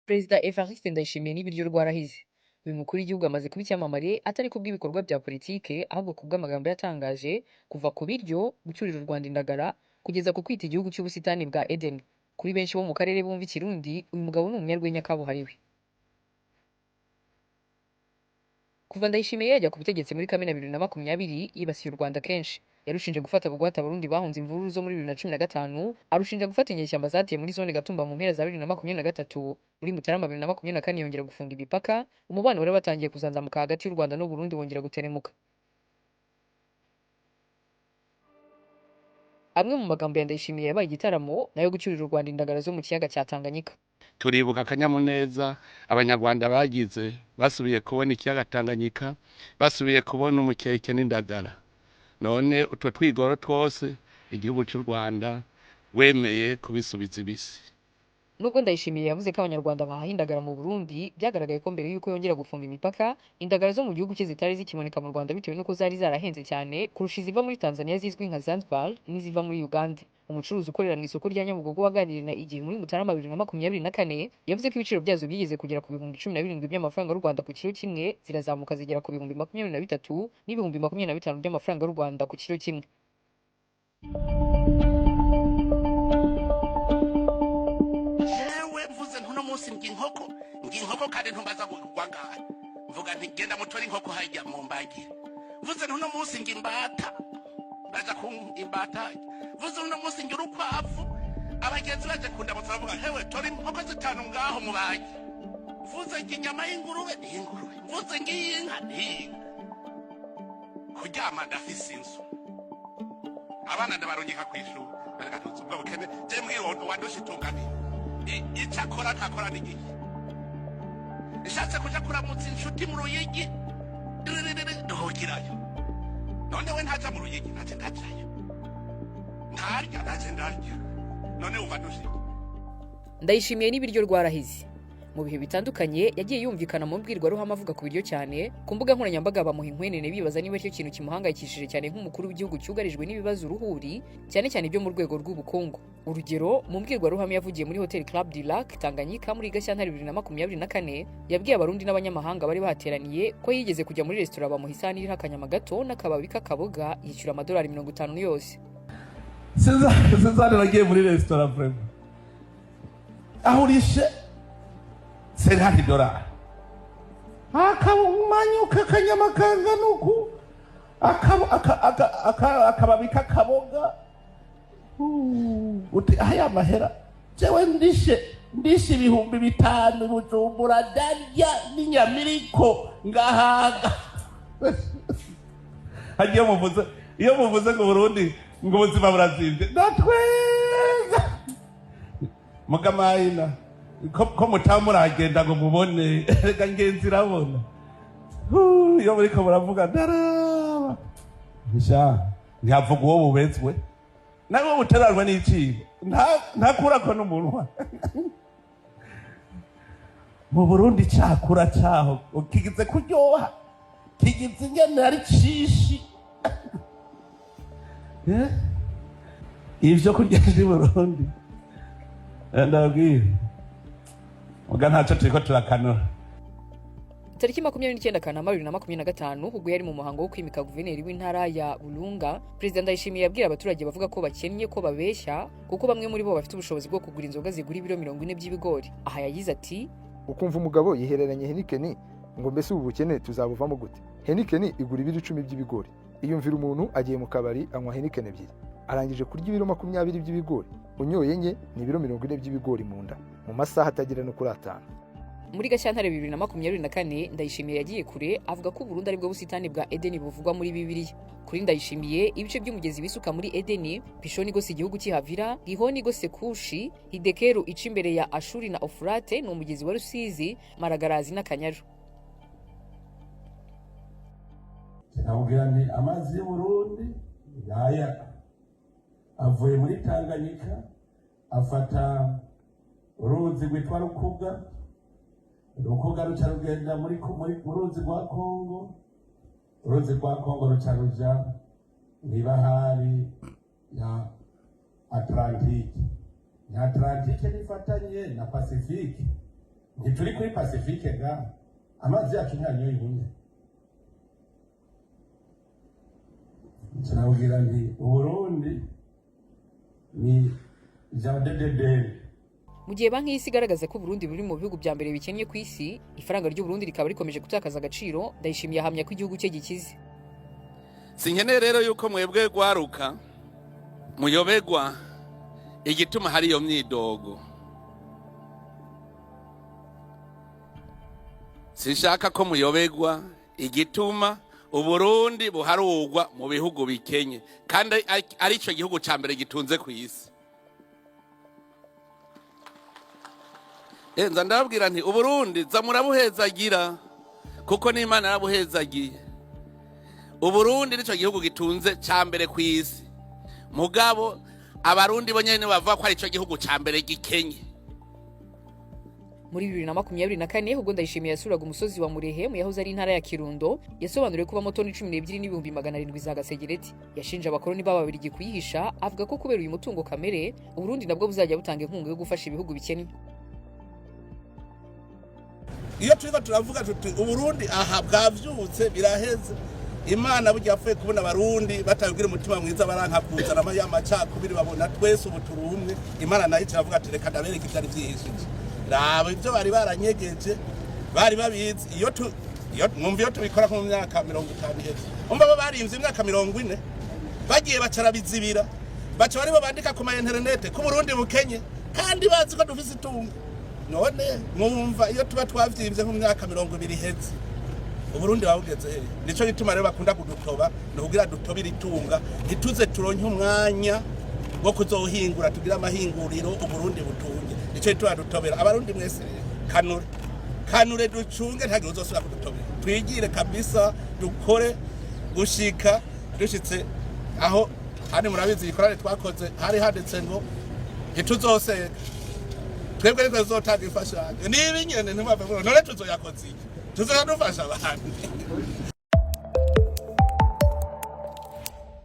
Perezida Evariste Ndayishimiye n'ibiryo rwarahize. Uyu mukuru w'igihugu amaze kuba icyamamare atari kubw'ibikorwa bya politike ahubwo kubw'amagambo yatangaje kuva ku biryo gucyurira u Rwanda indagara kugeza ku kwita igihugu cy'ubusitani bwa Eden. Kuri benshi bo mu karere bumva ikirundi uyu mugabo ni umunyarwenya kabuhariwe. Kuva Ndayishimiye yajya ku butegetsi muri Kamena 2020 yibasiye u Rwanda kenshi. Yarushinje gufata bugwate abarundi bahunze imvururu zo muri 2015, arushinja gufata inyeshyamba zatiye muri zone Gatumba mu mpera za 2023. Muri Mutarama 2024 yongera gufunga imipaka, umubano wari watangiye kuzanzamuka hagati y'u Rwanda n'u Burundi wongera guteremuka. Amwe mu magambo ya Ndayishimiye yabaye igitaramo nayo gucyurira u Rwanda indagara zo mu kiyaga cya Tanganyika. Turibuka akanyamuneza abanyarwanda bagize basubiye kubona ikiyaga Tanganyika, basubiye kubona umukeke n'indagara. None utwo twigoro twose igihugu cy'u Rwanda wemeye kubisubiza ibisi. Nubwo Ndayishimiye yavuze ko abanyarwanda bahahindagara mu Burundi, byagaragaye ko mbere yuko yongera gufunga imipaka, indagara zo mu gihugu cye zitari zikiboneka mu Rwanda bitewe nuko zari zarahenze cyane kurusha iziva muri Tanzania zizwi nka Zanzibar n'iziva muri Uganda. Umucuruzi ukorera mu isoko rya Nyabugogo waganiriye na igihe muri Mutarama 2024 yavuze ko ibiciro byazo byigeze kugera ku bihumbi 17 by'amafaranga y'u Rwanda ku kilo kimwe, zirazamuka zigera ku bihumbi 23 n'ibihumbi 25 by'amafaranga y'u Rwanda ku kilo kimwe. Inkoko kandi ntumbaza gwagaye mvuga nti genda mutora inkoko hajya mu mbagire vuze ntuno munsi ngimbata baza ku imbata vuze ntuno munsi ngira ukwavu abagenzi baje kundamutsa bavuga hewe tora inkoko zitanu ngaho mubage vuze inyama y'ingurube n'ingurube vuze ngiyinka n'inka kuryama ndafise inzu abana ndabarungika kw'ishuri bagatutse ubwo bukene je mbwira wadushitungane icakora ntakora n'igihe ishatse kuja kuramutsa inshuti mu Ruyigi ndohokirayo none we ntaja mu Ruyigi ntaje ndajayo ndarya none uva dushike. Ndayishimiye n'ibiryo rwarahize. Mu bihe bitandukanye yagiye yumvikana mu mbwirwaruhame avuga ku biryo cyane ku mbuga nkoranyambaga bamuha inkwenene bibaza niba cyo kintu kimuhangayikishije cyane nk'umukuru w'igihugu cyugarijwe n'ibibazo uruhuri cyane cyane byo mu rwego rw'ubukungu. Urugero, mu mbwirwaruhame yavugiye muri Hotel Club du Lac Tanganyika muri Gashyantare 2024 yabwiye abarundi n'abanyamahanga bari bateraniye ko yigeze kujya muri restaurant bamuha isani iriho akanyama gato n'akababi k'akaboga yishyura amadolari 50 yose. Sinzari nagiye muri restaurant vraiment aho urishe $70 akamanyuka kanyama kanganuku akababi kakaboga uti aya mahera jewe ndishe ibihumbi 5 Bujumbura darya n'inyamiriko ngahaga hagiye muvuze ngo Burundi ngo ubuzima burazimvye ndatwega mugamayina ko mutamuragenda ngo mubone rega ngenzi irabona iyo muriko muravuga ndaraba ntihavuga uwo bubezwe nawe buterarwa n'icibo ntakurako n'umunwa mu Burundi cakura caho kigize kuryoha kigize ingene ari cishi ivyo kurya muri Burundi ndabwira muga ntaco turiko turakanura. Tariki 29 Kanama 2025 ubwo yari mu muhango wo kwimika guverineri w'intara ya Burunga, Perezida Ndayishimiye yabwira abaturage bavuga ko bakennye ko babeshya kuko bamwe muri bo bafite ubushobozi bwo kugura inzoga zigura ibiro 40 by'ibigori. Aha yagize ati, ukumva umugabo yihereranye Henikeni ngo mbese ubu bukene tuzabuvamo gute? Henikeni igura ibiro 10 by'ibigori. Iyumvira umuntu agiye mu kabari anywa Henikeni ebyiri, arangije kurya ibiro 20 by'ibigori, unyoye nye ni ibiro 40 by'ibigori mu nda mu masaha atagira no kuri 5. Muri Gashyantare 2024 Ndayishimiye yagiye kure avuga ko Burundi ari bwo busitani bwa Eden buvugwa muri Bibiliya. Kuri Ndayishimiye ibice by'umugezi bisuka muri Eden, Pishoni gose igihugu cy'Havira, Gihoni gose Kushi, Hidekeru ica imbere ya Ashuri na Ofurate no umugezi wa Rusizi, Maragarazi na Kanyaru. Nabwira nti amazi y'u Burundi yaya avuye muri Tanganyika afata uruzi rwitwa Rukuga ruca rugenda muri uruzi rwa Kongo, uruzi rwa Kongo ruca ruja mw'ibahari ya Atlantike. Atlantike nifatanye na Pacifique ntituri kuri Pacifique ga amazi yacu ntanyoye ibunye tunabwira nti Uburundi ni jadedede. Mu gihe banki y'isi igaragaza ko Burundi buri mu bihugu bya mbere bikennye ku isi, ifaranga ry'u Burundi rikaba rikomeje gutakaza agaciro. Ndayishimiye ahamya ko igihugu cye gikize. Sinkeneye rero yuko mwebwe gwaruka muyobegwa igituma hari iyo myidogo. Sinshaka ko muyobegwa igituma Uburundi buharugwa mu bihugu bikenye kandi arico gihugu ca mbere gitunze ku isi. Enza ndabwira nti Uburundi zamurabuhezagira kuko n'Imana yarabuhezagiye. Uburundi nico gihugu gitunze ca mbere ku isi. Mugabo abarundi bo nyene bava ko arico gihugu ca mbere gikenye. Muri 2024 ubwo Ndayishimiye yasuraga umusozi wa Murehe mu yahoze ari intara ya Kirundo, yasobanuriye ko bamotoni 12,700 za gasegereti. Yashinja abakoroni b'ababirigi kuyihisha, avuga ko kubera uyu mutungo kamere Uburundi nabwo buzajya butanga inkunga yo gufasha ibihugu bikennye. Iyo turiko turavuga tuti Uburundi aha bwavyutse biraheze, Imana burya yapfuye kubona abarundi batabwira umutima mwiza baranka kuzana amacakubiri babona twese ubu turi umwe. Imana nayo iravuga ati reka ndabereka ivyari vyihishije. Raba ivyo bari baranyegeje bari babizi. Iyo mwumva iyo tubikora mu myaka 50 iheze, umva bo barimvye imyaka 40 bagiye bacarabizibira baca bari bandika ku ma internet ku Burundi bukenye kandi bazi ko dufise itungo. None mwumva iyo tuba twavyimvye mu myaka 20 iheze Uburundi babugeze he? Nico gituma rero bakunda kudutoba no kugira dutobira itunga ntituze turonke umwanya wo kuzohingura tugira amahinguriro Uburundi butunge. Nico gituma dutobera abarundi mwese kanure ducunge ntagira uzosubira kudutobera. Twigire kabisa dukore gushika dushitse aho hani murabizi ikorane twakoze hari handitse ngo ntituzoseka twebwe ariko zotanga imfashanyo niba nyene ntimwave none tuzoyakoze iki tuzadufasha abantu.